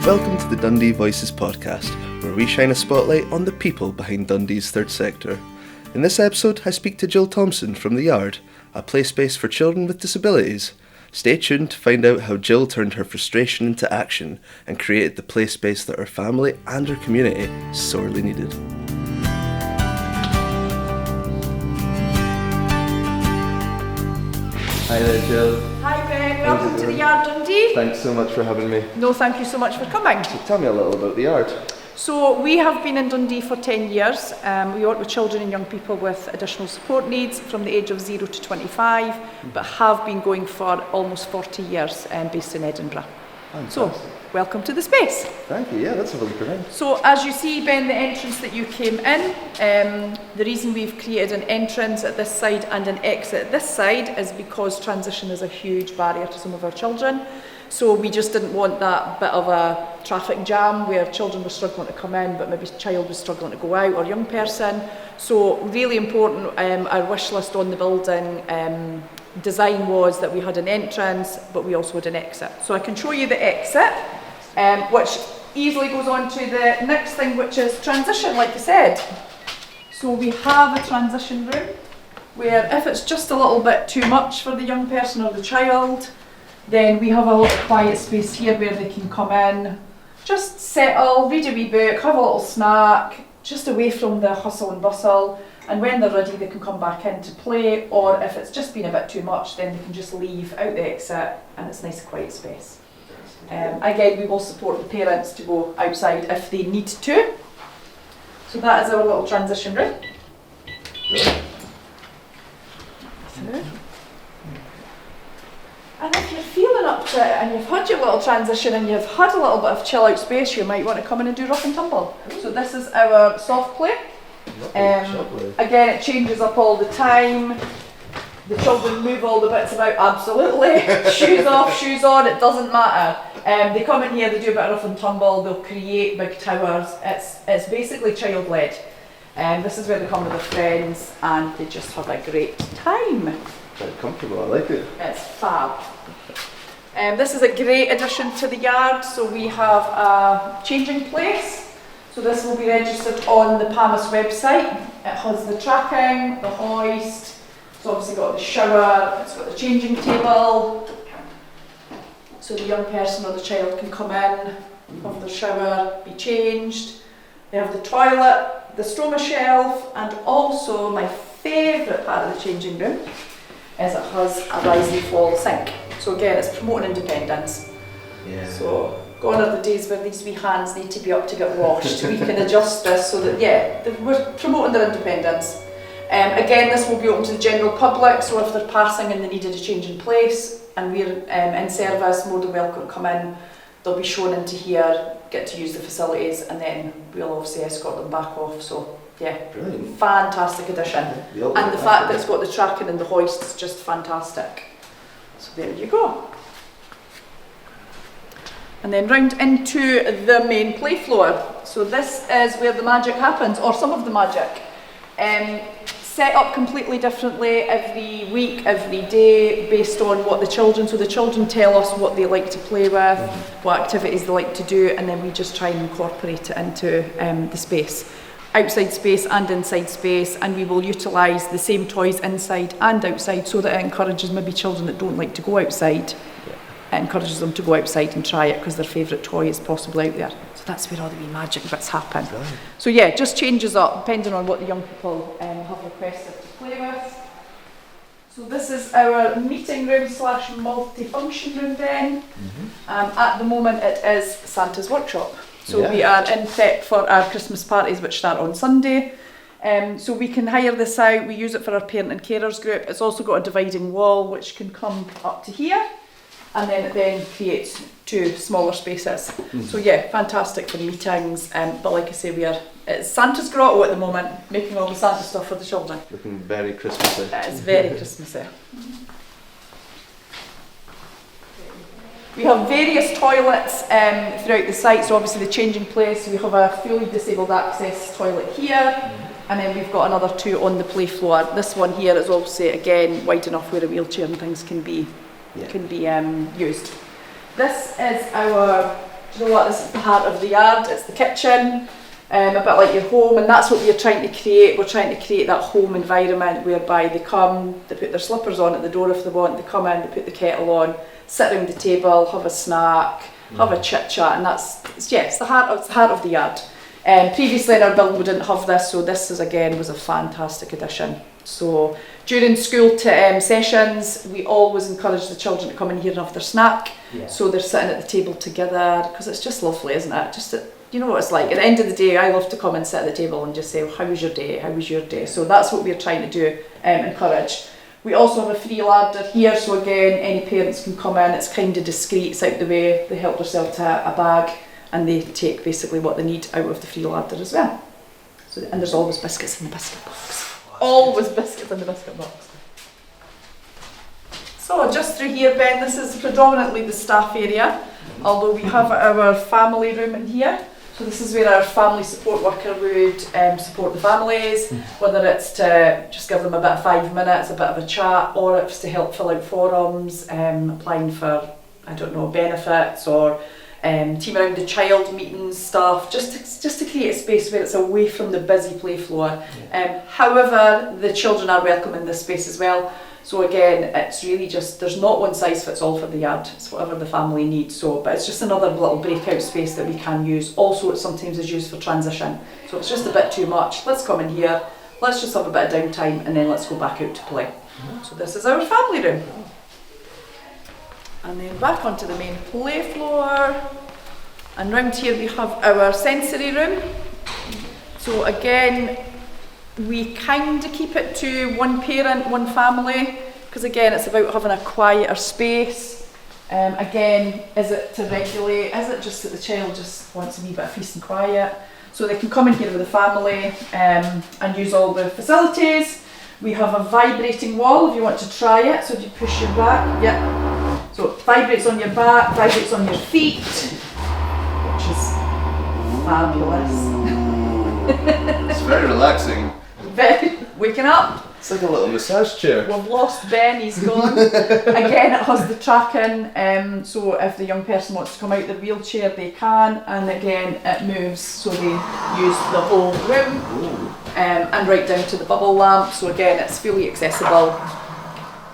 Welcome to the Dundee Voices podcast, where we shine a spotlight on the people behind Dundee's third sector. In this episode, I speak to Gill Thomson from The Yard, a play space for children with disabilities. Stay tuned to find out how Gill turned her frustration into action and created the play space that her family and her community sorely needed. Hi there, Gill. Hi Ben, welcome to The Yard, Dundee. Thanks so much for having me. No, thank you so much for coming. So tell me a little about The Yard. So we have been in Dundee for 10 years. We work with children and young people with additional support needs from the age of 0 to 25, but have been going for almost 40 years based in Edinburgh. Fantastic. So, welcome to the space. Thank you, yeah, let's have a look around. So as you see, Ben, the entrance that you came in, the reason we've created an entrance at this side and an exit at this side is because transition is a huge barrier to some of our children. So we just didn't want that bit of a traffic jam where children were struggling to come in, but maybe a child was struggling to go out, or young person. So really important, our wish list on the building design was that we had an entrance, but we also had an exit. So I can show you the exit, which easily goes on to the next thing, which is transition, like I said. So we have a transition room where if it's just a little bit too much for the young person or the child, then we have a little quiet space here where they can come in, just settle, read a wee book, have a little snack, just away from the hustle and bustle. And when they're ready, they can come back in to play, or if it's just been a bit too much, then they can just leave out the exit and it's a nice quiet space. Again, we will support the parents to go outside if they need to. So that is our little transition room. And if you're feeling up to it and you've had your little transition and you've had a little bit of chill out space, you might want to come in and do rough and tumble. So this is our soft play. Again, it changes up all the time. The children move all the bits about, absolutely. Shoes off, shoes on, it doesn't matter. They come in here, they do a bit of rough and tumble, they'll create big towers. It's basically child-led. This is where they come with their friends and they just have a great time. Very comfortable, I like it. It's fab. This is a great addition to the yard. So we have a changing place. So this will be registered on the PAMIS website. It has the tracking, the hoist, it's obviously got the shower, it's got the changing table. So the young person or the child can come in, have their shower, be changed. They have the toilet, the stroma shelf, and also my favourite part of the changing room is it has a rise and fall sink. So again, it's promoting independence. Yeah. So gone are the days where these wee hands need to be up to get washed. We can adjust this so that, we're promoting their independence. Again, this will be open to the general public, so if they're passing and they needed a change in place and we're in service, more than welcome to come in. They'll be shown into here, get to use the facilities, and then we'll obviously escort them back off. So yeah, brilliant. Fantastic addition. And the fact that it's got the tracking and the hoist is just fantastic. So there you go. And then round into the main play floor. So this is where the magic happens, or some of the magic. Set up completely differently every week, every day, based on what the children, so the children tell us what they like to play with, what activities they like to do, and then we just try and incorporate it into the space. Outside space and inside space, and we will utilise the same toys inside and outside so that it encourages maybe children that don't like to go outside. It encourages them to go outside and try it because their favourite toy is possibly out there. So that's where all the wee magic bits happen. Brilliant. So yeah, just changes up depending on what the young people have requested to play with. So this is our meeting room / multi-function room then. At the moment it is Santa's workshop. So we are in prep for our Christmas parties which start on Sunday. So we can hire this out, we use it for our parent and carers group. It's also got a dividing wall which can come up to here. And then it then creates two smaller spaces. So yeah, fantastic for meetings. But like I say, it's Santa's grotto at the moment, making all the Santa stuff for the children. Looking very Christmassy. It is very Christmassy. We have various toilets throughout the site. So obviously the changing place, we have a fully disabled access toilet here. And then we've got another two on the play floor. This one here is obviously, again, wide enough where a wheelchair and things can be used. This is our do you know what, this is the heart of the yard, it's the kitchen, a bit like your home, and that's what we're trying to create. We're trying to create that home environment whereby they come, they put their slippers on at the door if they want, they come in, they put the kettle on, sit around the table, have a snack, have a chit chat, and it's the heart of the yard. Previously in our build we didn't have this, so this was a fantastic addition. So during school sessions, we always encourage the children to come in here and have their snack. So they're sitting at the table together, because it's just lovely, isn't it? You know what it's like. At the end of the day, I love to come and sit at the table and just say, well, how was your day? How was your day? So that's what we're trying to do, encourage. We also have a free ladder here, so again, any parents can come in. It's kind of discreet, it's out the way. They help themselves to a bag, and they take basically what they need out of the free ladder as well. So, and there's always biscuits in the biscuit box. Always biscuits in the biscuit box. So just through here, Ben, this is predominantly the staff area, although we have our family room in here. So this is where our family support worker would support the families, whether it's to just give them a bit of 5 minutes, a bit of a chat, or it's to help fill out forums, applying for, I don't know, benefits, or team around the child meetings, stuff, just to create a space where it's away from the busy play floor. However, the children are welcome in this space as well. So again, it's really just, there's not one size fits all for the yard. It's whatever the family needs. So, but it's just another little breakout space that we can use. Also, it sometimes is used for transition. So it's just a bit too much. Let's come in here, let's just have a bit of downtime, and then let's go back out to play. So this is our family room. And then back onto the main play floor. And round here we have our sensory room. So again, we kind of keep it to one parent, one family, because again, it's about having a quieter space. Again, is it to regulate? Is it just that the child just wants a wee bit of peace and quiet? So they can come in here with the family and use all the facilities. We have a vibrating wall if you want to try it. So if you push your back, so it vibrates on your back, vibrates on your feet, which is fabulous. It's very relaxing. Waking up. It's like a little massage chair. We've lost Ben, he's gone. Again, it has the tracking, so if the young person wants to come out their wheelchair, they can, and again, it moves, so they use the whole room, and right down to the bubble lamp, so again, it's fully accessible.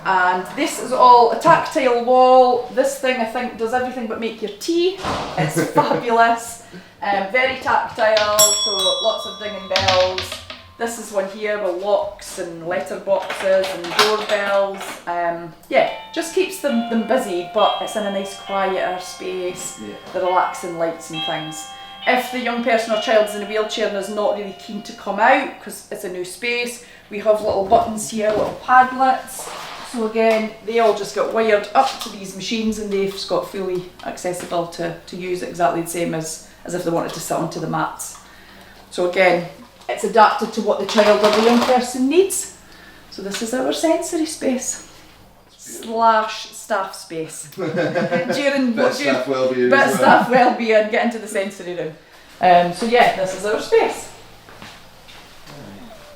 And this is all a tactile wall. This thing, I think, does everything but make your tea. It's fabulous. Very tactile, so lots of dinging bells. This is one here with locks and letter boxes and doorbells. Just keeps them busy, but it's in a nice quieter space, the relaxing lights and things. If the young person or child is in a wheelchair and is not really keen to come out because it's a new space, we have little buttons here, little padlets. So again, they all just get wired up to these machines, and they've just got fully accessible to use exactly the same as if they wanted to sit onto the mats. So again, it's adapted to what the child or the young person needs. So this is our sensory space / staff space. Staff wellbeing. Staff wellbeing, get into the sensory room. This is our space.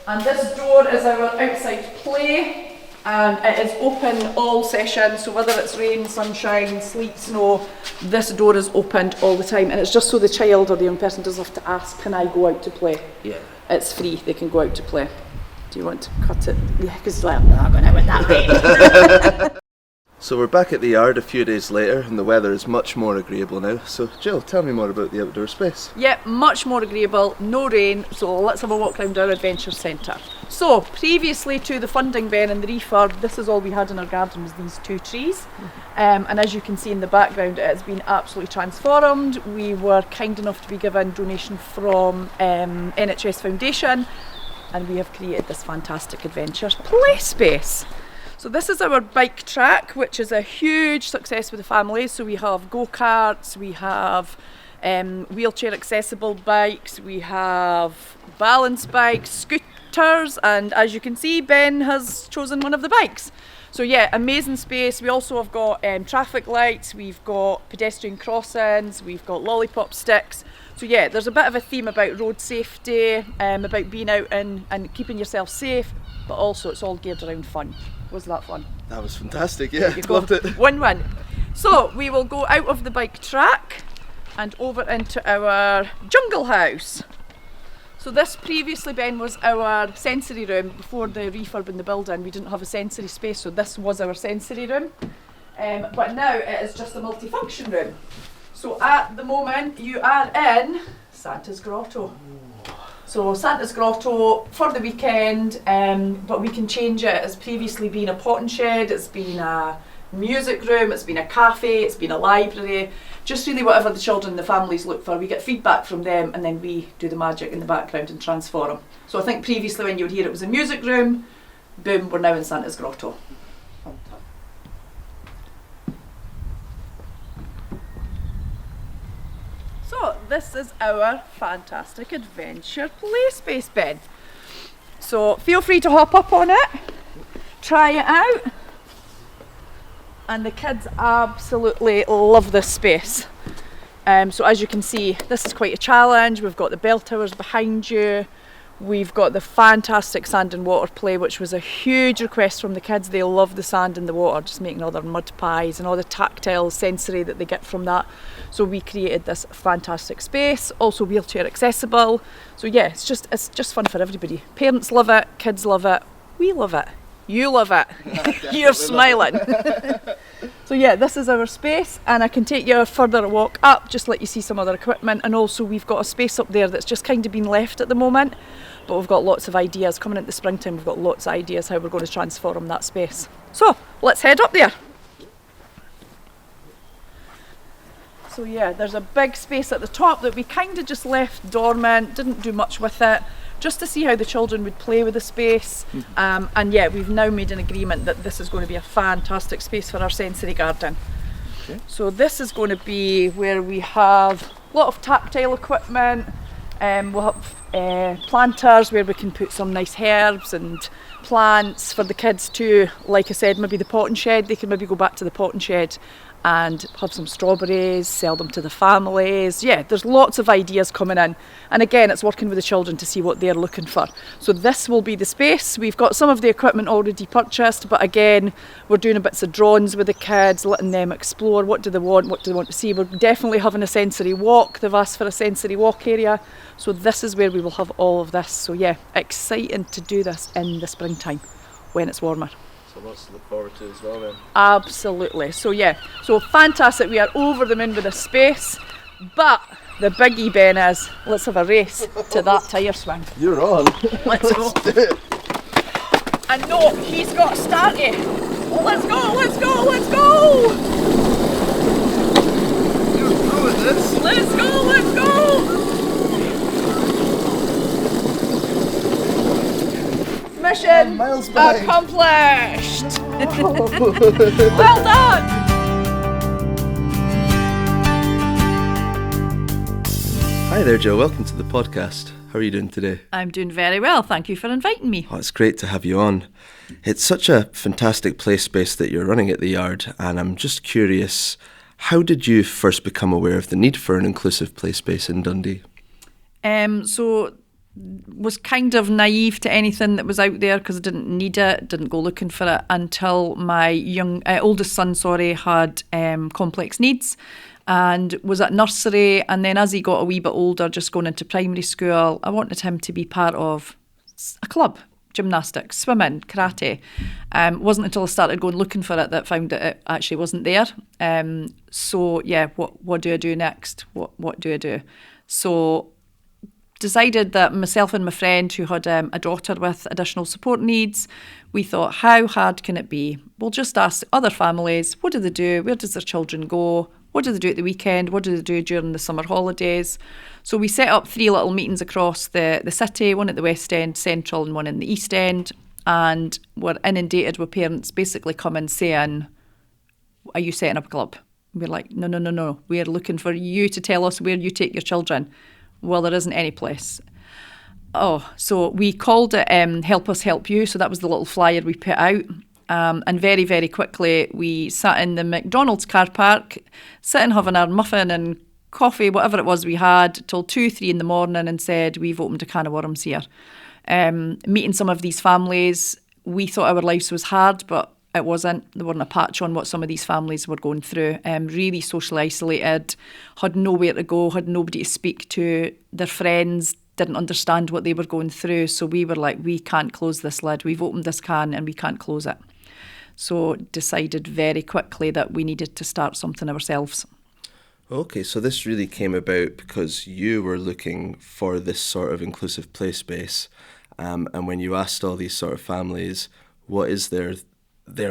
And this door is our outside play. And it is open all session, so whether it's rain, sunshine, sleet, snow, this door is opened all the time, and it's just so the child or the young person doesn't have to ask, can I go out to play? It's free, they can go out to play. Do you want to cut it? Yeah, because it's like, I'm not going out with that way. So we're back at the yard a few days later, and the weather is much more agreeable now. So Jill, tell me more about the outdoor space. Much more agreeable, no rain, so let's have a walk around our adventure centre. So previously to the funding, Ben, and the refurb, this is all we had in our garden was these 2 trees. And as you can see in the background, it has been absolutely transformed. We were kind enough to be given donation from NHS Foundation, and we have created this fantastic adventure play space. So this is our bike track, which is a huge success with the family. So we have go-karts, we have wheelchair accessible bikes, we have balance bikes, scooters, and as you can see, Ben has chosen one of the bikes. So amazing space. We also have got traffic lights, we've got pedestrian crossings, we've got lollipop sticks. So there's a bit of a theme about road safety, about being out and keeping yourself safe, but also it's all geared around fun. Was that fun? That was fantastic, loved it. Win-win. So we will go out of the bike track, and over into our jungle house. So this previously, Ben, was our sensory room. Before the refurb in the building, we didn't have a sensory space, so this was our sensory room. But now it is just a multifunction room. So at the moment you are in Santa's Grotto. So Santa's Grotto for the weekend, but we can change it. It's previously been a potting shed, it's been a music room, it's been a cafe, it's been a library, just really whatever the children and the families look for. We get feedback from them and then we do the magic in the background and transform them. So I think previously when you were here it was a music room, boom, we're now in Santa's Grotto. So this is our fantastic adventure play space, Ben. So feel free to hop up on it, try it out. And the kids absolutely love this space. So as you can see, this is quite a challenge. We've got the bell towers behind you. We've got the fantastic sand and water play, which was a huge request from the kids. They love the sand and the water, just making all their mud pies and all the tactile sensory that they get from that. So we created this fantastic space, also wheelchair accessible. So yeah, it's just fun for everybody. Parents love it, kids love it, we love it. You love it. You're smiling. So yeah, this is our space, and I can take you a further walk up, just let you see some other equipment, and also we've got a space up there that's just kind of been left at the moment, but we've got lots of ideas. Coming into springtime, we've got lots of ideas how we're going to transform that space. So let's head up there. So yeah, there's a big space at the top that we kind of just left dormant, didn't do much with it, just to see how the children would play with the space. And yeah, we've now made an agreement that this is going to be a fantastic space for our sensory garden. Okay. So this is going to be where we have a lot of tactile equipment. We'll have planters where we can put some nice herbs and plants for the kids too. Like I said, maybe the potting shed, they can maybe go back to the potting shed and have some strawberries, sell them to the families. Yeah, there's lots of ideas coming in. And again, it's working with the children to see what they're looking for. So this will be the space. We've got some of the equipment already purchased, but again, we're doing a bits of drawings with the kids, letting them explore what do they want to see. We're definitely having a sensory walk. They've asked for a sensory walk area. So this is where we will have all of this. So yeah, exciting to do this in the springtime when it's warmer. So lots to look forward to as well then. Absolutely. So yeah, so fantastic. We are over the moon with this space, but the biggie, Ben, is let's have a race to that tyre swing. You're on. Let's go. Do it. And no, he's got started. Let's go, let's go, let's go. You're good at this. Let's go, let's go. Mission miles behind. accomplished. Well done. Hi there, Joe. Welcome to the podcast. How are you doing today? I'm doing very well. Thank you for inviting me. Oh, it's great to have you on. It's such a fantastic play space that you're running at the Yard, and I'm just curious, how did you first become aware of the need for an inclusive play space in Dundee? So was kind of naive to anything that was out there because I didn't need it, didn't go looking for it until my oldest son had complex needs and was at nursery, and then as he got a wee bit older, just going into primary school, I wanted him to be part of a club, gymnastics, swimming, karate. Wasn't until I started going looking for it that I found that it actually wasn't there. So yeah, what do I do next? What do I do? So decided that myself and my friend who had a daughter with additional support needs, we thought, how hard can it be? We'll just ask other families, what do they do? Where does their children go? What do they do at the weekend? What do they do during the summer holidays? So we set up 3 little meetings across the city, one at the West End, Central, and one in the East End. And we're inundated with parents basically coming saying, are you setting up a club? We're like, no. We're looking for you to tell us where you take your children. Well, there isn't any place. Oh, so we called it Help Us Help You. So that was the little flyer we put out. And very, very quickly, we sat in the McDonald's car park, sitting having our muffin and coffee, whatever it was we had, till 2-3 in the morning and said, we've opened a can of worms here. Meeting some of these families, we thought our lives was hard, but It wasn't. There weren't a patch on what some of these families were going through. Really socially isolated, had nowhere to go, had nobody to speak to. Their friends didn't understand what they were going through. So we were like, we can't close this lid. We've opened this can and we can't close it. So decided very quickly that we needed to start something ourselves. Okay, so this really came about because you were looking for this sort of inclusive play space. And when you asked all these sort of families, what is their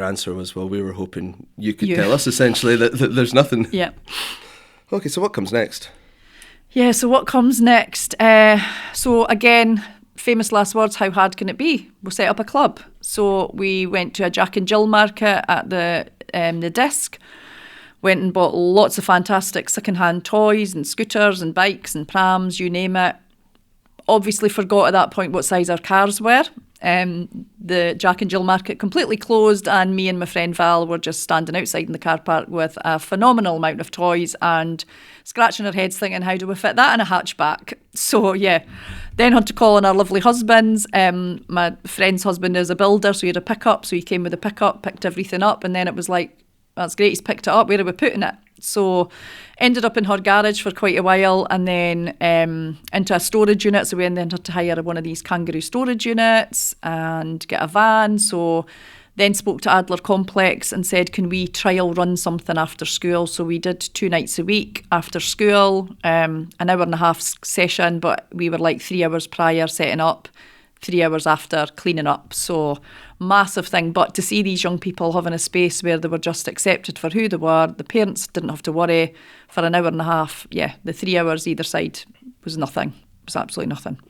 answer was, well, we were hoping you could tell us essentially that there's nothing. Yeah. Okay, so what comes next? Yeah, so what comes next? So again, famous last words, how hard can it be? We'll set up a club. So we went to a Jack and Jill market at the Disc, went and bought lots of fantastic second-hand toys and scooters and bikes and prams, you name it. Obviously forgot at that point what size our cars were. The Jack and Jill market completely closed, and me and my friend Val were just standing outside in the car park with a phenomenal amount of toys and scratching our heads thinking, how do we fit that in a hatchback? So yeah, then had to call on our lovely husbands. My friend's husband is a builder, so he had a pickup, so he came with a pickup, picked everything up, and then it was like, that's great, he's picked it up, where are we putting it? So ended up in her garage for quite a while, and then into a storage unit. So we then had to hire one of these kangaroo storage units and get a van. So then spoke to Adler Complex and said, can we trial run something after school? So we did 2 nights a week after school, an hour and a half session, but we were like 3 hours prior setting up, 3 hours after cleaning up. So massive thing. But to see these young people having a space where they were just accepted for who they were, the parents didn't have to worry for an hour and a half. Yeah, the 3 hours either side was nothing. It was absolutely nothing.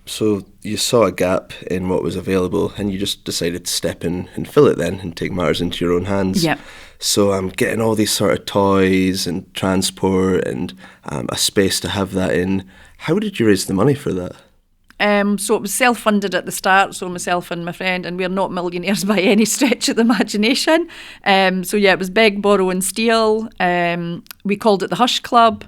So you saw a gap in what was available and you just decided to step in and fill it then and take matters into your own hands. Yeah. So I'm getting all these sort of toys and transport and a space to have that in. How did you raise the money for that? So it was self-funded at the start, so myself and my friend, and we're not millionaires by any stretch of the imagination. So yeah, it was beg, borrow and steal. We called it the Hush Club.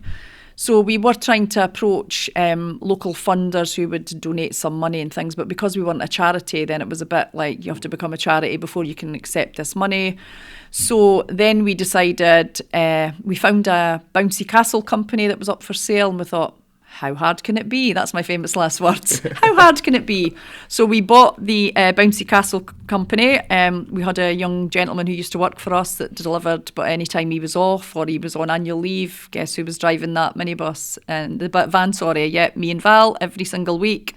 So we were trying to approach local funders who would donate some money and things, but because we weren't a charity, then it was a bit like you have to become a charity before you can accept this money. So then we decided, we found a bouncy castle company that was up for sale, and we thought, how hard can it be? That's my famous last words. How hard can it be? So we bought the Bouncy Castle company. We had a young gentleman who used to work for us that delivered, but any time he was off or he was on annual leave, guess who was driving that minibus? And the van, me and Val, every single week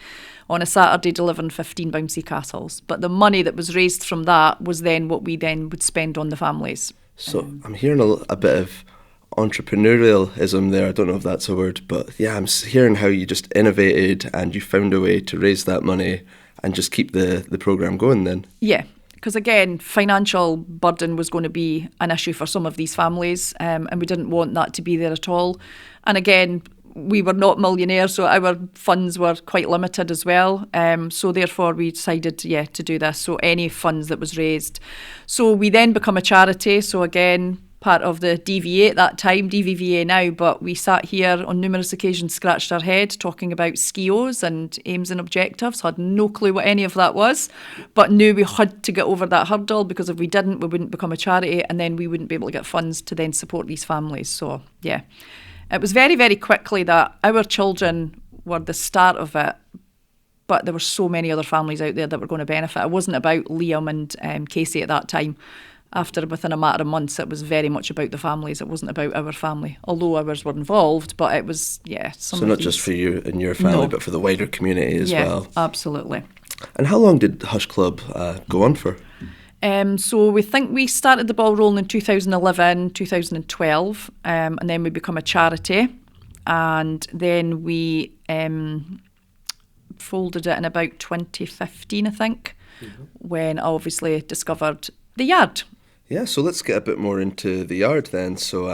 on a Saturday delivering 15 Bouncy Castles. But the money that was raised from that was then what we then would spend on the families. So I'm hearing a bit of entrepreneurialism there. I don't know if that's a word, but yeah, I'm hearing how you just innovated and you found a way to raise that money and just keep the programme going then. Yeah, because again, financial burden was going to be an issue for some of these families, and we didn't want that to be there at all. And again, we were not millionaires, so our funds were quite limited as well. So therefore we decided, to do this. So any funds that was raised. So we then become a charity. So again, part of the DVA at that time, DVVA now, but we sat here on numerous occasions, scratched our head talking about SKIOs and aims and objectives, had no clue what any of that was, but knew we had to get over that hurdle because if we didn't, we wouldn't become a charity and then we wouldn't be able to get funds to then support these families. So yeah, it was very, very quickly that our children were the start of it, but there were so many other families out there that were going to benefit. It wasn't about Liam and Casey at that time. Within a matter of months, it was very much about the families. It wasn't about our family, although ours were involved, but it was, So not just for you and your family, but for the wider community as well. Yeah, absolutely. And how long did Hush Club go on for? So we think we started the ball rolling in 2011, 2012, and then we become a charity. And then we folded it in about 2015, I think, when I obviously discovered the yard. Yeah, so let's get a bit more into the yard then. So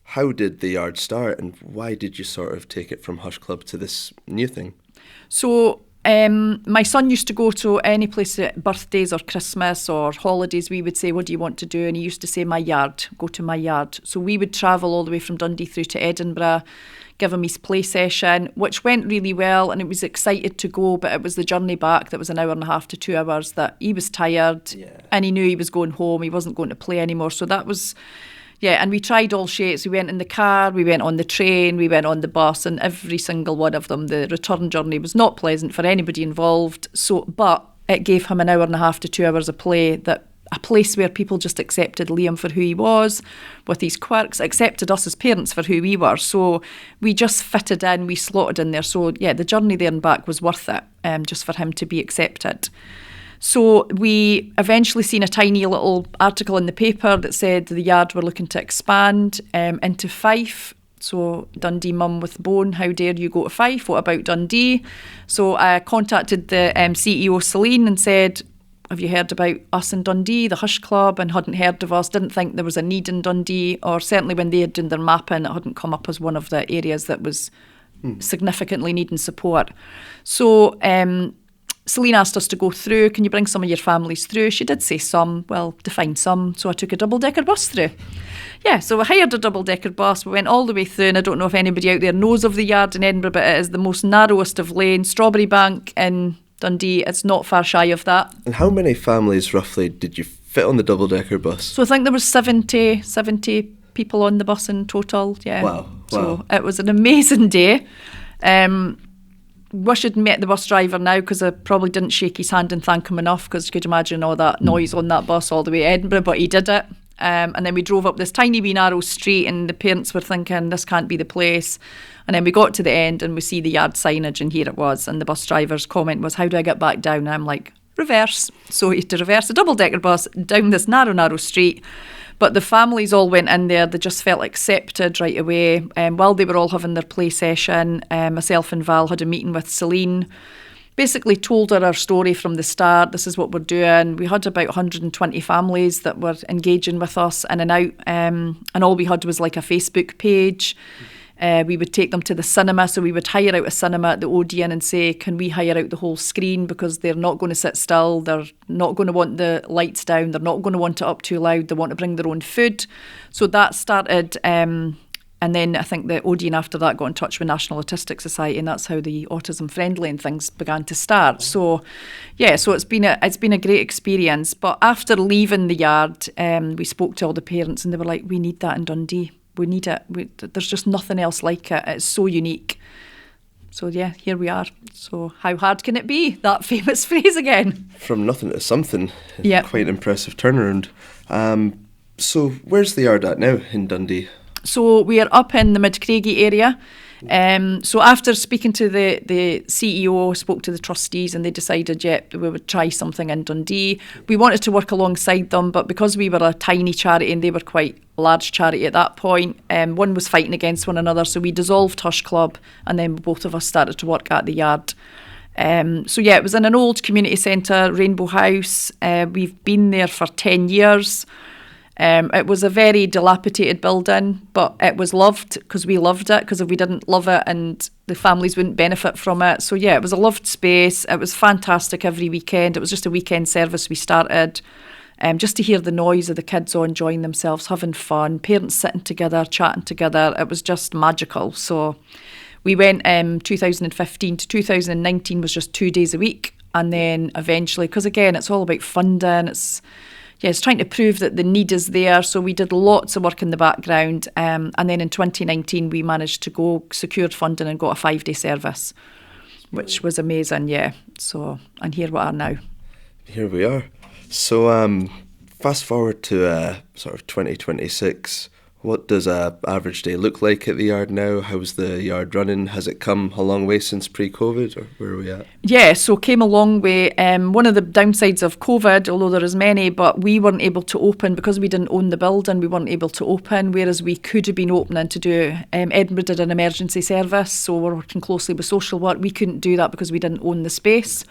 how did the yard start and why did you sort of take it from Hush Club to this new thing? So my son used to go to any place at birthdays or Christmas or holidays. We would say, what do you want to do? And he used to say, my yard, go to my yard. So we would travel all the way from Dundee through to Edinburgh, give him his play session, which went really well, and he was excited to go, but it was the journey back that was an hour and a half to 2 hours that he was tired, and he knew he was going home, he wasn't going to play anymore. So that was, and we tried all shapes. We went in the car, we went on the train, we went on the bus, and every single one of them, the return journey was not pleasant for anybody involved. So, but it gave him an hour and a half to 2 hours of play, that a place where people just accepted Liam for who he was, with his quirks, accepted us as parents for who we were. So we just fitted in, we slotted in there. So the journey there and back was worth it, just for him to be accepted. So we eventually seen a tiny little article in the paper that said the Yard were looking to expand into Fife. So Dundee mum with bone, how dare you go to Fife? What about Dundee? So I contacted the CEO Celine and said, have you heard about us in Dundee, the Hush Club? And hadn't heard of us, didn't think there was a need in Dundee, or certainly when they had done their mapping, it hadn't come up as one of the areas that was significantly needing support. So Celine asked us to go through, can you bring some of your families through? She did say some, well, define some, so I took a double-decker bus through. So I hired a double-decker bus, we went all the way through, and I don't know if anybody out there knows of the Yard in Edinburgh, but it is the most narrowest of lanes, Strawberry Bank in Dundee, it's not far shy of that. And how many families roughly did you fit on the double-decker bus? So I think there was 70 people on the bus in total, Wow. So it was an amazing day. Wish I'd met the bus driver now, because I probably didn't shake his hand and thank him enough, because you could imagine all that noise on that bus all the way to Edinburgh, but he did it. And then we drove up this tiny wee narrow street, and the parents were thinking, this can't be the place. And then we got to the end and we see the Yard signage, and here it was. And the bus driver's comment was, how do I get back down? And I'm like, reverse. So he had to reverse a double-decker bus down this narrow street. But the families all went in there. They just felt accepted right away. While they were all having their play session, myself and Val had a meeting with Celine, basically told her our story from the start. This is what we're doing. We had about 120 families that were engaging with us in and out, and all we had was like a Facebook page. We would take them to the cinema, so we would hire out a cinema at the Odeon and say, can we hire out the whole screen, because they're not going to sit still, they're not going to want the lights down, they're not going to want it up too loud, they want to bring their own food. So that started, and then I think the Odeon after that got in touch with National Autistic Society, and that's how the autism friendly and things began to start. So so it's been a great experience. But after leaving the Yard, we spoke to all the parents, and they were like, we need that in Dundee. We need it. There's just nothing else like it. It's so unique. So here we are. So how hard can it be? That famous phrase again. From nothing to something. Quite impressive turnaround. So where's the Yard at now in Dundee? So we are up in the Mid-Craigie area. So after speaking to the CEO, spoke to the trustees, and they decided, we would try something in Dundee. We wanted to work alongside them, but because we were a tiny charity and they were quite a large charity at that point, one was fighting against one another. So we dissolved Hush Club, and then both of us started to work at the Yard. It was in an old community centre, Rainbow House. We've been there for 10 years. It was a very dilapidated building, but it was loved because we loved it, because if we didn't love it, and the families wouldn't benefit from it. So it was a loved space. It was fantastic every weekend. It was just a weekend service we started, just to hear the noise of the kids all enjoying themselves, having fun, parents sitting together, chatting together. It was just magical. So we went 2015 to 2019 was just 2 days a week. And then eventually, because again, it's all about funding, it's trying to prove that the need is there. So we did lots of work in the background. And then in 2019, we managed to secured funding and got a 5-day service, which was amazing, So, and here we are now. Here we are. So fast forward to sort of 2026. What does an average day look like at the Yard now? How's the Yard running? Has it come a long way since pre-COVID, or where are we at? So came a long way. One of the downsides of COVID, although there is many, but we weren't able to open because we didn't own the building. We weren't able to open, whereas we could have been opening to do. Edinburgh did an emergency service, so we're working closely with social work. We couldn't do that because we didn't own the space.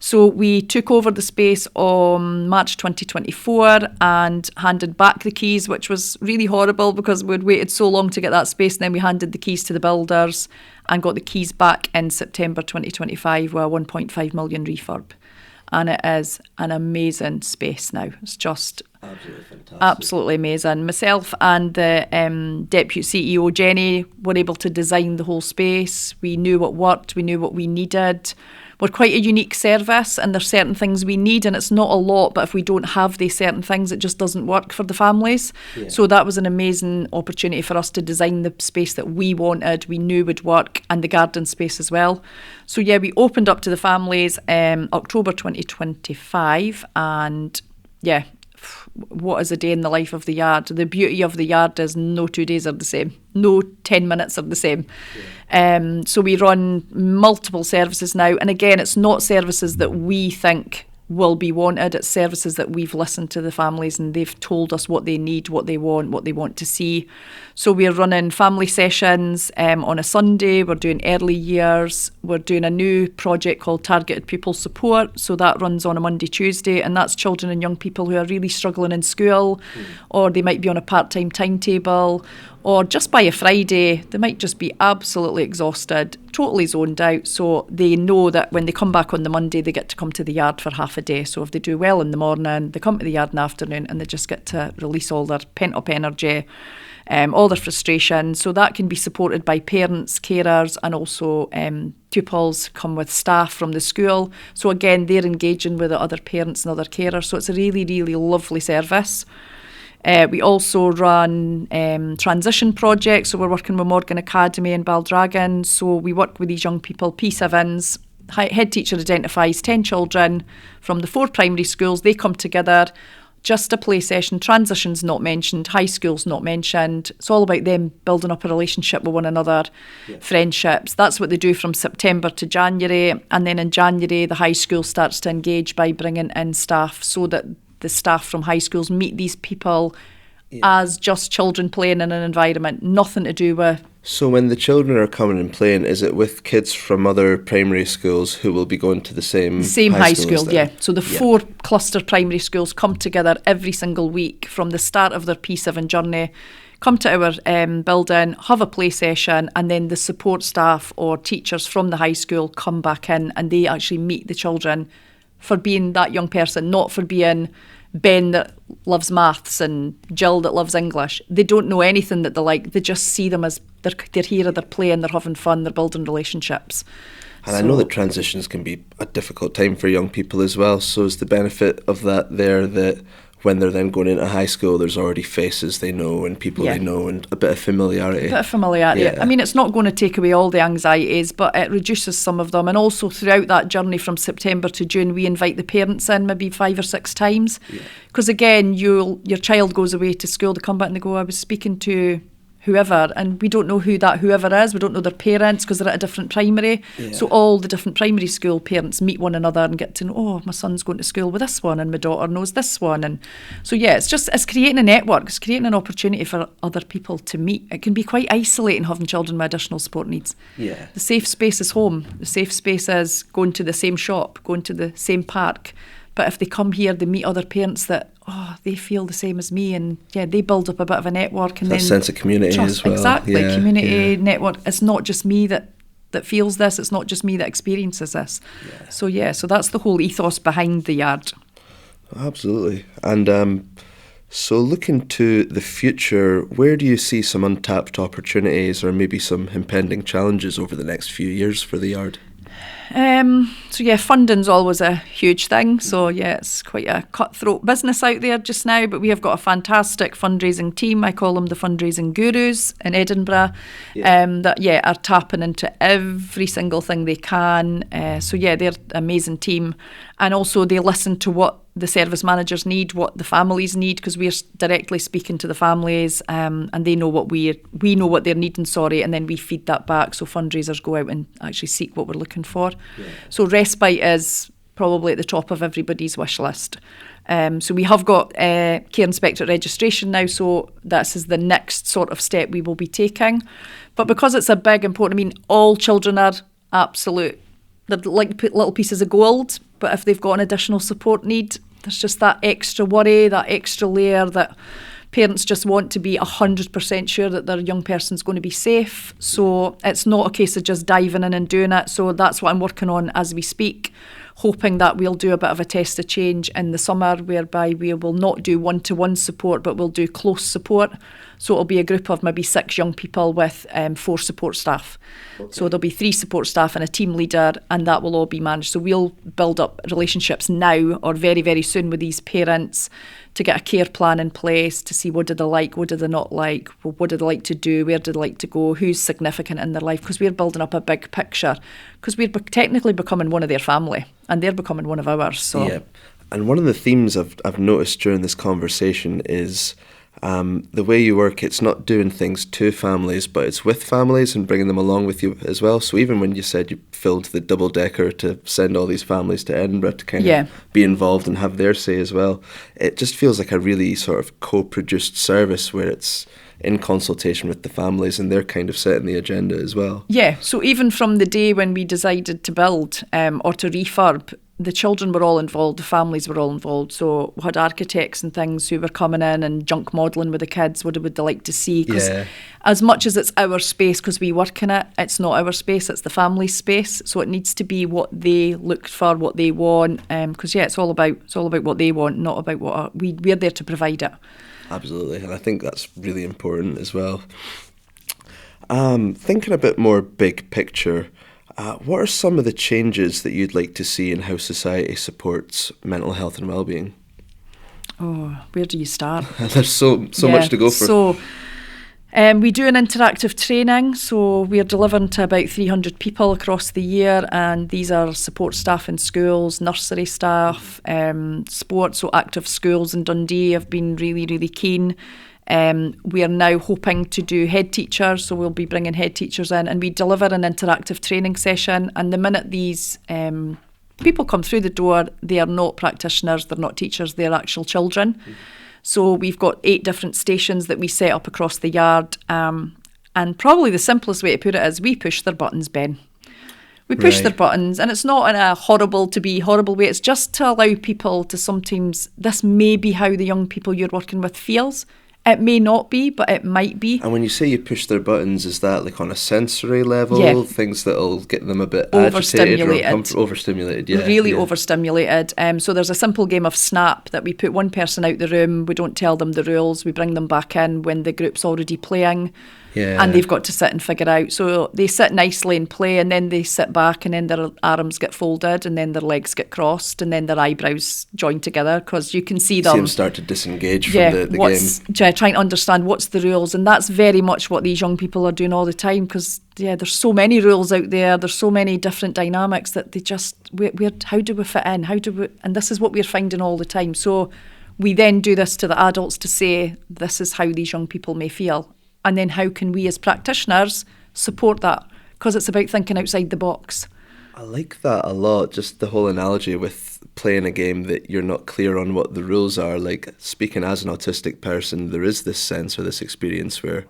So we took over the space on March 2024 and handed back the keys, which was really horrible because we'd waited so long to get that space. And then we handed the keys to the builders and got the keys back in September 2025 with a 1.5 million refurb. and it is an amazing space now. It's just Absolutely fantastic. absolutely amazing. Myself and the Deputy CEO, Jenny, were able to design the whole space. We knew what worked, we knew what we needed. We're quite a unique service, and there's certain things we need, and it's not a lot, but if we don't have these certain things, it just doesn't work for the families. Yeah. So that was an amazing opportunity for us to design the space that we wanted, we knew would work, and the garden space as well. So yeah, we opened up to the families October 2025, and yeah, what is a day in the life of the yard? The beauty of the yard is no 2 days are the same. No 10 minutes are the same. Yeah. So we run multiple services now. And again, it's not services that we think will be wanted. It's services that we've listened to the families and they've told us what they need, what they want to see. So we're running family sessions on a Sunday. We're doing early years. We're doing a new project called Targeted Pupil Support. So that runs on a Monday, Tuesday, and that's children and young people who are really struggling in school, or they might be on a part-time timetable, or just by a Friday, they might just be absolutely exhausted, totally zoned out. So they know that when they come back on the Monday, they get to come to the yard for half a day. So if they do well in the morning, they come to the yard in the afternoon and they just get to release all their pent-up energy, all their frustration. So that can be supported by parents, carers, and also pupils come with staff from the school. So again, they're engaging with the other parents and other carers. So it's a really, really lovely service. We also run transition projects, so we're working with Morgan Academy and Baldragon. So we work with these young people, P7s. Head teacher identifies 10 children from the 4 primary schools. They come together, just a play session. Transition's not mentioned, high school's not mentioned. It's all about them building up a relationship with one another, friendships. That's what they do from September to January. And then in January, the high school starts to engage by bringing in staff so that the staff from high schools meet these people as just children playing in an environment, nothing to do with... So when the children are coming and playing, is it with kids from other primary schools who will be going to the same high school, yeah. So the 4 cluster primary schools come together every single week from the start of their P7 journey, come to our building, have a play session, and then the support staff or teachers from the high school come back in and they actually meet the children for being that young person, not for being Ben that loves maths and Gill that loves English. They don't know anything that they like. They just see them as they're here, they're playing, they're having fun, they're building relationships. And I know that transitions can be a difficult time for young people as well. So is the benefit of that there that when they're then going into high school, there's already faces they know and people they know and a bit of familiarity. Yeah. I mean, it's not going to take away all the anxieties, but it reduces some of them. And also throughout that journey from September to June, we invite the parents in maybe 5 or 6 times. Because again, your child goes away to school, they come back and they go, I was speaking to whoever, and we don't know who that whoever is. We don't know their parents because they're at a different primary. So all the different primary school parents meet one another and get to know, oh, my son's going to school with this one and my daughter knows this one. And so it's creating a network, it's creating an opportunity for other people to meet. It can be quite isolating having children with additional support needs. The safe space is home. The safe space is going to the same shop, going to the same park. But if they come here, they meet other parents that, they feel the same as me, and they build up a bit of a network. And that then sense of community trust, as well. Exactly, community, network. It's not just me that feels this, it's not just me that experiences this. So that's the whole ethos behind the yard. Absolutely. And so looking to the future, where do you see some untapped opportunities or maybe some impending challenges over the next few years for the yard? Funding's always a huge thing. So it's quite a cutthroat business out there just now, but we have got a fantastic fundraising team. I call them the fundraising gurus in Edinburgh, that are tapping into every single thing they can. They're an amazing team, and also they listen to what the service managers need, what the families need, because we're directly speaking to the families, and they know what we know what they're needing, and then we feed that back. So fundraisers go out and actually seek what we're looking for. So respite is probably at the top of everybody's wish list. So we have got care inspector registration now, so this is the next sort of step we will be taking. But because it's a big, important, I mean, all children are absolute, they're like little pieces of gold, but if they've got an additional support need, there's just that extra worry, that extra layer that parents just want to be 100% sure that their young person's going to be safe. So it's not a case of just diving in and doing it. So that's what I'm working on as we speak. hoping that we'll do a bit of a test of change in the summer, whereby we will not do one-to-one support, but we'll do close support. So it'll be a group of maybe 6 young people with 4 support staff. Okay. So there'll be 3 support staff and a team leader, and that will all be managed. So we'll build up relationships now or very, very soon with these parents to get a care plan in place, to see what do they like, what do they not like, what do they like to do, where do they like to go, who's significant in their life, because we're building up a big picture, because we're technically becoming one of their family and they're becoming one of ours. So. Yeah, and one of the themes I've noticed during this conversation is the way you work. It's not doing things to families, but it's with families and bringing them along with you as well. So even when you said you filled the double-decker to send all these families to Edinburgh to kind of be involved and have their say as well, it just feels like a really sort of co-produced service where it's in consultation with the families and they're kind of setting the agenda as well. Yeah, so even from the day when we decided to build or to refurb, the children were all involved, the families were all involved. So we had architects and things who were coming in and junk modelling with the kids. What would they like to see? Because as much as it's our space, because we work in it, it's not our space, it's the family's space. So it needs to be what they look for, what they want. Because it's all about what they want, not about what we're there to provide it. Absolutely, and I think that's really important as well. Thinking a bit more big picture, what are some of the changes that you'd like to see in how society supports mental health and well-being? Oh, where do you start? There's so much to go for. So we do an interactive training, so we're delivering to about 300 people across the year, and these are support staff in schools, nursery staff, sports, so active schools in Dundee have been really, really keen. We are now hoping to do head teachers, so we'll be bringing head teachers in, and we deliver an interactive training session. And the minute these people come through the door, they are not practitioners, they're not teachers, they're actual children. Mm-hmm. So we've got 8 different stations that we set up across the yard, and probably the simplest way to put it is we push their buttons, Ben. We push their buttons, and it's not in a horrible way, it's just to allow people to sometimes, this may be how the young people you're working with feels. It may not be, but it might be. And when you say you push their buttons, is that like on a sensory level? Yeah. Things that'll get them a bit agitated or overstimulated? Yeah, really overstimulated. So there's a simple game of Snap that we put one person out the room, we don't tell them the rules, we bring them back in when the group's already playing. Yeah. And they've got to sit and figure out. So they sit nicely and play, and then they sit back, and then their arms get folded, and then their legs get crossed, and then their eyebrows join together, because you can see them. See them start to disengage from the game. Trying to understand what's the rules, and that's very much what these young people are doing all the time, because there's so many rules out there, there's so many different dynamics that they just, how do we fit in? And this is what we're finding all the time. So we then do this to the adults to say, this is how these young people may feel. And then how can we as practitioners support that? Because it's about thinking outside the box. I like that a lot, just the whole analogy with playing a game that you're not clear on what the rules are. Like, speaking as an autistic person, there is this sense or this experience where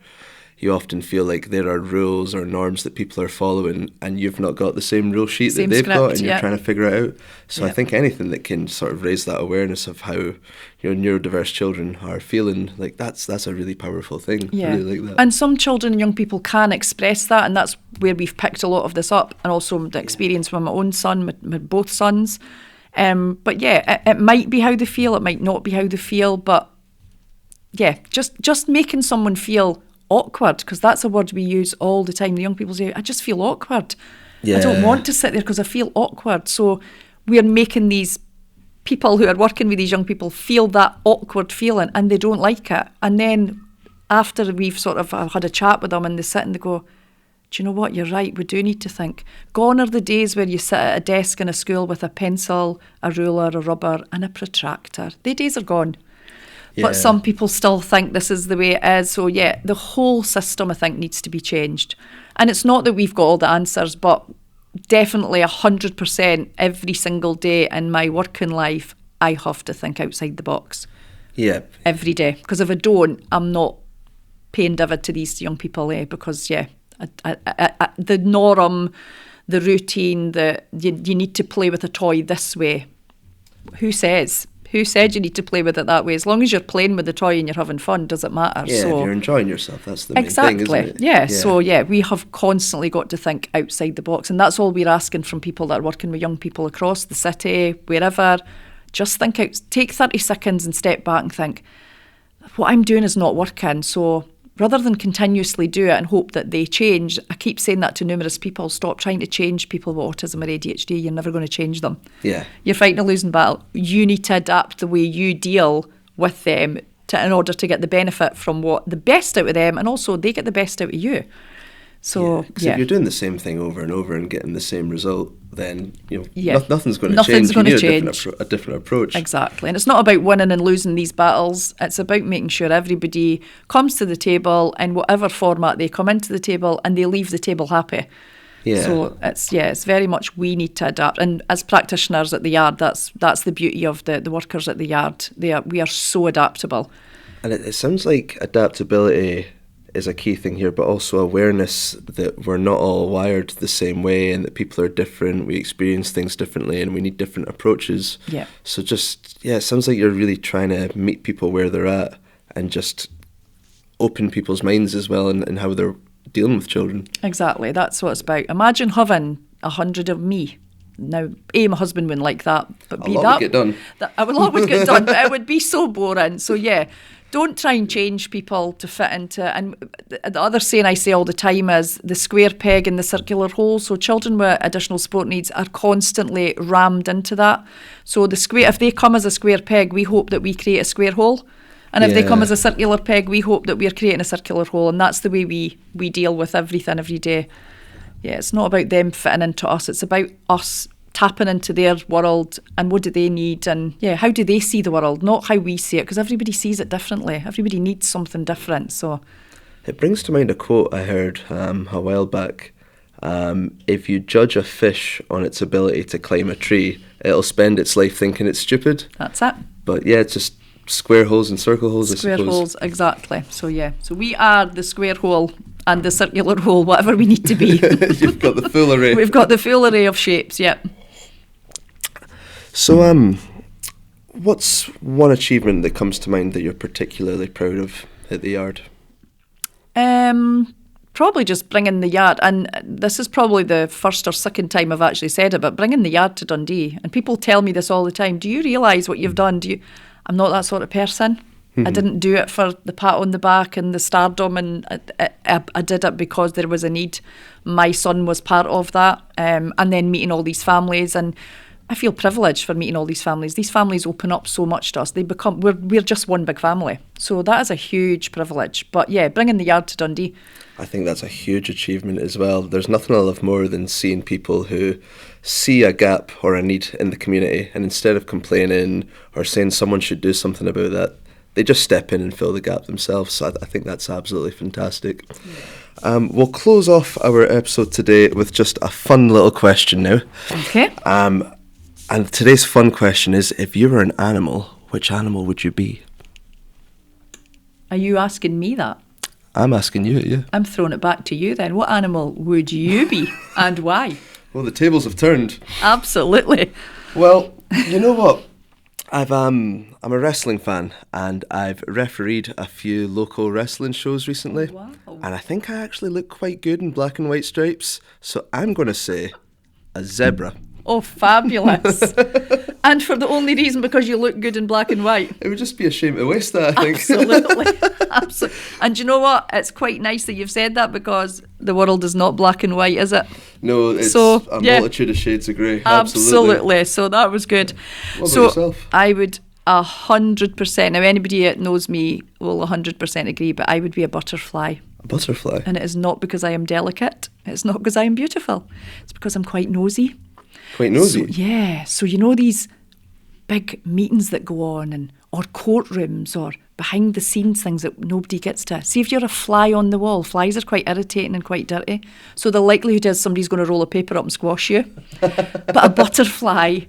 you often feel like there are rules or norms that people are following, and you've not got the same rule sheet that they've got, and you're trying to figure it out. So I think anything that can sort of raise that awareness of how neurodiverse children are feeling, like that's a really powerful thing. Yeah. I really like that. And some children and young people can express that, and that's where we've picked a lot of this up, and also the experience with my own son, with both sons. But it might be how they feel, it might not be how they feel, but just making someone feel awkward, because that's a word we use all the time. The young people say, I just feel awkward. I don't want to sit there because I feel awkward. So we're making these people who are working with these young people feel that awkward feeling, and they don't like it. And then after we've sort of had a chat with them, and they sit and they go, do you know what, you're right, we do need to think. Gone are the days where you sit at a desk in a school with a pencil, a ruler, a rubber and a protractor. The days are gone. Yeah. But some people still think this is the way it is. So the whole system, I think, needs to be changed. And it's not that we've got all the answers, but definitely 100% every single day in my working life, I have to think outside the box. Yeah. Every day. Because if I don't, I'm not paying dividend to these young people, because the norm, the routine, you need to play with a toy this way. Who says? who said you need to play with it that way? As long as you're playing with the toy and you're having fun, does it matter? Yeah, so, if you're enjoying yourself, that's the main thing, isn't it? Yeah, so we have constantly got to think outside the box, and that's all we're asking from people that are working with young people across the city, wherever. Just think out, take 30 seconds and step back and think, what I'm doing is not working, so rather than continuously do it and hope that they change, I keep saying that to numerous people, stop trying to change people with autism or ADHD, you're never going to change them. Yeah. You're fighting a losing battle. You need to adapt the way you deal with them in order to get the benefit from the best out of them, and also they get the best out of you. So, because if you're doing the same thing over and over and getting the same result, then nothing's going to Nothing's change. Going You to need change. a different approach. Exactly, and it's not about winning and losing these battles. It's about making sure everybody comes to the table in whatever format they come into the table, and they leave the table happy. Yeah. So it's very much we need to adapt, and as practitioners at the yard, that's the beauty of the workers at the yard. We are so adaptable. And it sounds like adaptability is a key thing here, but also awareness that we're not all wired the same way and that people are different, we experience things differently and we need different approaches. Yeah. So it sounds like you're really trying to meet people where they're at and just open people's minds as well and how they're dealing with children. Exactly, that's what it's about. Imagine having 100 of me. Now, A, my husband wouldn't like that, but B, a lot would get done. A lot would get done, but it would be so boring. So yeah, don't try and change people to fit into. And the other saying I say all the time is the square peg in the circular hole. So children with additional support needs are constantly rammed into that. So if they come as a square peg, we hope that we create a square hole. And if they come as a circular peg, we hope that we're creating a circular hole. And that's the way we deal with everything every day. Yeah, it's not about them fitting into us. It's about us tapping into their world and what do they need and how do they see the world, not how we see it, because everybody sees it differently. Everybody needs something different. So it brings to mind a quote I heard a while back. If you judge a fish on its ability to climb a tree, it'll spend its life thinking it's stupid. That's it. But yeah, it's just square holes and circle holes, square I suppose. Holes, exactly. So so we are the square hole and the circular hole, whatever we need to be. You've got the full array. We've got the full array of shapes, So what's one achievement that comes to mind that you're particularly proud of at the yard? Probably just bringing the yard, and this is probably the first or second time I've actually said it, but bringing the yard to Dundee. And people tell me this all the time. Do you realise what you've done? I'm not that sort of person. Mm-hmm. I didn't do it for the pat on the back and the stardom, and I did it because there was a need. My son was part of that, and then meeting all these families, and I feel privileged for meeting all these families. These families open up so much to us. We're just one big family. So that is a huge privilege. But yeah, bringing the yard to Dundee. I think that's a huge achievement as well. There's nothing I love more than seeing people who see a gap or a need in the community, and instead of complaining or saying someone should do something about that, they just step in and fill the gap themselves. So I think that's absolutely fantastic. Yeah. We'll close off our episode today with just a fun little question now. Okay. And today's fun question is, if you were an animal, which animal would you be? Are you asking me that? I'm asking you, yeah. I'm throwing it back to you then. What animal would you be and why? Well, the tables have turned. Absolutely. Well, you know what? I'm a wrestling fan, and I've refereed a few local wrestling shows recently. Wow. And I think I actually look quite good in black and white stripes, so I'm going to say a zebra. Oh, fabulous. And for the only reason because you look good in black and white. It would just be a shame to waste that, I think. Absolutely. Absolutely. And you know what? It's quite nice that you've said that, because the world is not black and white, is it? No, it's a multitude of shades of grey. Absolutely. So that was good. What about yourself? I would 100%. Now, anybody that knows me will 100% agree, but I would be a butterfly. A butterfly? And it is not because I am delicate. It's not because I am beautiful. It's because I'm quite nosy. Quite nosy? So you know these big meetings that go on, or courtrooms, or behind the scenes things that nobody gets to. See, if you're a fly on the wall, flies are quite irritating and quite dirty. So the likelihood is somebody's going to roll a paper up and squash you. But a butterfly,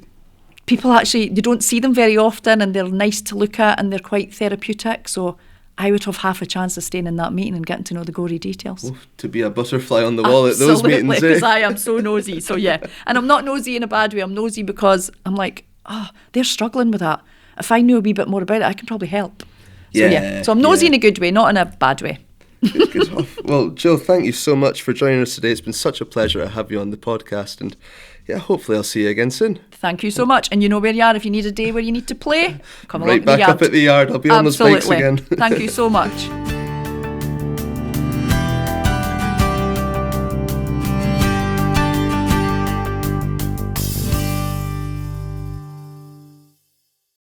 people actually, you don't see them very often, and they're nice to look at, and they're quite therapeutic. So I would have half a chance of staying in that meeting and getting to know the gory details. Oh, to be a butterfly on the wall at those meetings, Absolutely, because I am so nosy. So yeah, and I'm not nosy in a bad way. I'm nosy because I'm like, they're struggling with that. if I knew a wee bit more about it, I can probably help. So Yeah, so I'm nosy yeah. in a good way, not in a bad way. Good stuff. Well, Jill, thank you so much for joining us today. It's been such a pleasure to have you on the podcast, and yeah, hopefully I'll see you again soon. Thank you so much. And you know where you are if you need a day where you need to play. Come along Right to the back yard. up at the yard. I'll be on those bikes again. Thank you so much.